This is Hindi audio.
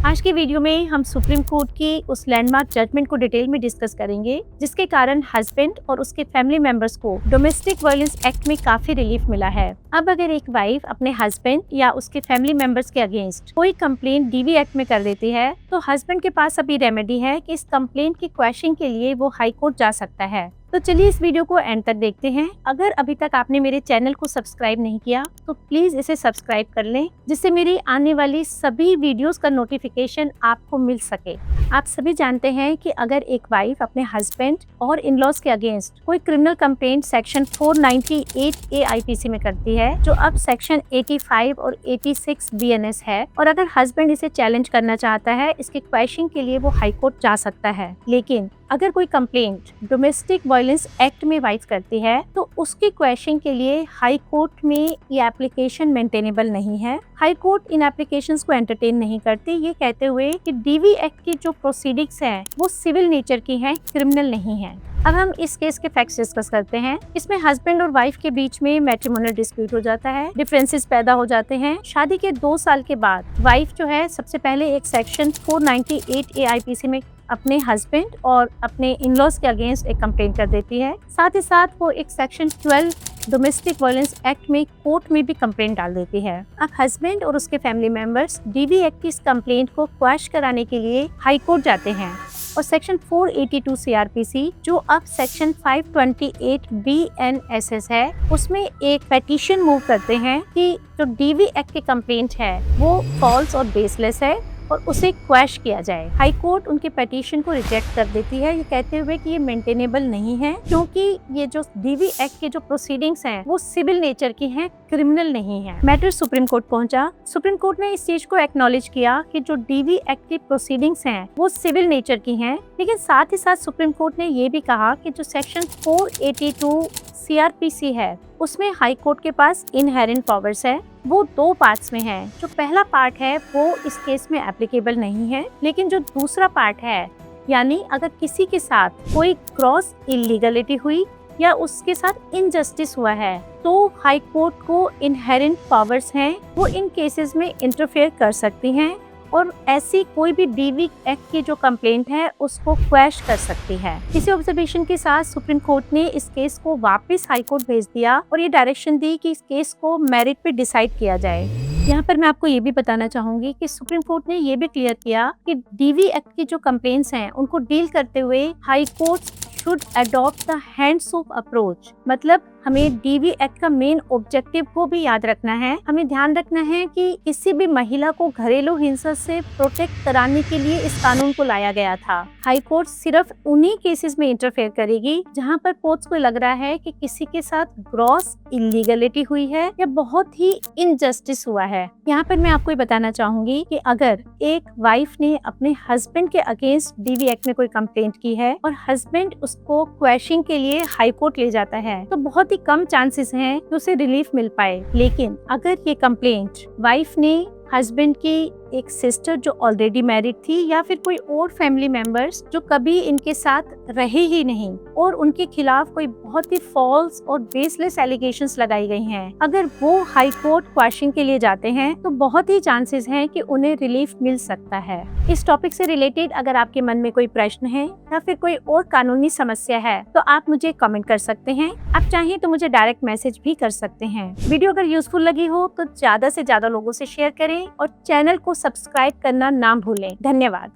आज की वीडियो में हम सुप्रीम कोर्ट की उस लैंडमार्क जजमेंट को डिटेल में डिस्कस करेंगे जिसके कारण हस्बैंड और उसके फैमिली मेंबर्स को डोमेस्टिक वायलेंस एक्ट में काफी रिलीफ मिला है। अब अगर एक वाइफ अपने हस्बैंड या उसके फैमिली मेंबर्स के अगेंस्ट कोई कंप्लेंट डीवी एक्ट में कर देती है तो हस्बैंड के पास अभी रेमेडी है कि इस कंप्लेंट की क्वैशिंग के लिए वो हाई कोर्ट जा सकता है। तो चलिए इस वीडियो को एंड तक देखते हैं। अगर अभी तक आपने मेरे चैनल को सब्सक्राइब नहीं किया तो प्लीज इसे सब्सक्राइब कर लें जिससे मेरी आने वाली सभी वीडियोस का नोटिफिकेशन आपको मिल सके। आप सभी जानते हैं कि अगर एक वाइफ अपने हस्बैंड और इन लॉज के अगेंस्ट कोई क्रिमिनल कंप्लेंट सेक्शन 498 AIPC में करती है जो अब सेक्शन 85 और 86 BNS है, और अगर हस्बैंड इसे चैलेंज करना चाहता है इसके क्वैशिंग के लिए वो हाई कोर्ट जा सकता है। लेकिन अगर कोई कंप्लेंट डोमेस्टिक वायलेंस एक्ट में वाइफ करती है तो उसकी क्वैशिंग के लिए हाई कोर्ट में ये एप्लीकेशन मेंटेनेबल नहीं है। हाई कोर्ट इन एप्लीकेशंस को एंटरटेन नहीं करती, ये कहते हुए कि डीवी एक्ट की जो प्रोसीडिंग्स हैं वो सिविल नेचर की हैं, क्रिमिनल नहीं है। अब हम इस केस के फैक्ट्स डिस्कस करते हैं। इसमें हस्बैंड और वाइफ के बीच में मैट्रिमोनियल डिस्प्यूट हो जाता है, डिफरेंसेस पैदा हो जाते हैं। शादी के 2 साल के बाद वाइफ जो है सबसे पहले एक सेक्शन 498 AIPC में अपने हस्बैंड और अपने इन-लॉज के अगेंस्ट एक कंप्लेंट कर देती है। साथ ही साथ वो एक सेक्शन 12 डोमेस्टिक वायलेंस एक्ट में कोर्ट में भी कंप्लेंट डाल देती है। अब हस्बैंड और उसके फैमिली मेंबर्स डीवी एक्ट की इस कंप्लेंट को क्वैश कराने के लिए हाई कोर्ट जाते हैं और सेक्शन 482 CRPC जो अब सेक्शन 528 BNSS है उसमें एक पेटिशन मूव करते हैं कि जो डीवी एक्ट की कंप्लेंट है वो फॉल्स और बेसलेस है और उसे क्वैश किया जाए। हाई कोर्ट उनके पिटीशन को रिजेक्ट कर देती है, ये कहते हुए कि ये मेंटेनेबल नहीं है क्योंकि ये जो डीवी एक्ट के जो प्रोसीडिंग्स हैं वो सिविल नेचर की हैं, क्रिमिनल नहीं है। मैटर सुप्रीम कोर्ट पहुंचा। सुप्रीम कोर्ट ने इस चीज को एक्नॉलेज किया कि जो डीवी एक्ट की प्रोसीडिंग्स हैं वो सिविल नेचर की हैं, लेकिन साथ ही साथ सुप्रीम कोर्ट ने ये भी कहा कि जो सेक्शन 482 CRPC है उसमें हाई कोर्ट के पास इनहेरेंट पावर्स है। वो 2 पार्ट्स में है। जो पहला पार्ट है वो इस केस में एप्लीकेबल नहीं है, लेकिन जो दूसरा पार्ट है यानी अगर किसी के साथ कोई क्रॉस इलीगलिटी हुई या उसके साथ इनजस्टिस हुआ है तो हाई कोर्ट को इनहेरेंट पावर्स हैं, वो इन केसेस में इंटरफेयर कर सकती हैं और ऐसी कोई भी डीवी एक्ट की जो कंप्लेंट है उसको क्वैश कर सकती है। इसी ऑब्जर्वेशन के साथ सुप्रीम कोर्ट ने इस केस को वापस हाई कोर्ट भेज दिया और ये डायरेक्शन दी कि इस केस को मेरिट पे डिसाइड किया जाए। यहाँ पर मैं आपको ये भी बताना चाहूंगी कि सुप्रीम कोर्ट ने ये भी क्लियर किया कि डीवी एक्ट की जो कंप्लेंट्स हैं उनको डील करते हुए high court should adopt the hands of approach. मतलब हमें डीवी एक्ट का मेन ऑब्जेक्टिव को भी याद रखना है। हमें ध्यान रखना है कि किसी भी महिला को घरेलू हिंसा से प्रोटेक्ट कराने के लिए इस कानून को लाया गया था। हाई कोर्ट सिर्फ उन्हीं केसेस में इंटरफेयर करेगी जहां पर कोर्ट्स को लग रहा है कि किसी के साथ ग्रॉस इलीगलिटी हुई है या बहुत ही इनजस्टिस हुआ है। यहाँ पर मैं आपको ये बताना चाहूंगी कि अगर एक वाइफ ने अपने हस्बैंड के अगेंस्ट डीवी एक्ट में कोई कंप्लेंट की है और हस्बैंड उसको क्वैशिंग के लिए हाई कोर्ट ले जाता है तो बहुत कम चांसेस हैं कि उसे रिलीफ मिल पाए। लेकिन अगर ये कंप्लेंट वाइफ ने हस्बैंड की एक सिस्टर जो ऑलरेडी मैरिड थी या फिर कोई और फैमिली मेंबर्स जो कभी इनके साथ रहे ही नहीं और उनके खिलाफ कोई बहुत ही फॉल्स और बेसलेस एलिगेशंस लगाई गई हैं, अगर वो हाई कोर्ट क्वैशिंग के लिए जाते हैं तो बहुत ही चांसेस हैं कि उन्हें रिलीफ मिल सकता है। इस टॉपिक से रिलेटेड अगर आपके मन में कोई प्रश्न है या फिर कोई और कानूनी समस्या है तो आप मुझे कमेंट कर सकते हैं। आप चाहें तो मुझे डायरेक्ट मैसेज भी कर सकते हैं। वीडियो अगर यूजफुल लगी हो तो ज्यादा से ज्यादा लोगों से शेयर करें और चैनल को सब्सक्राइब करना ना भूलें। धन्यवाद।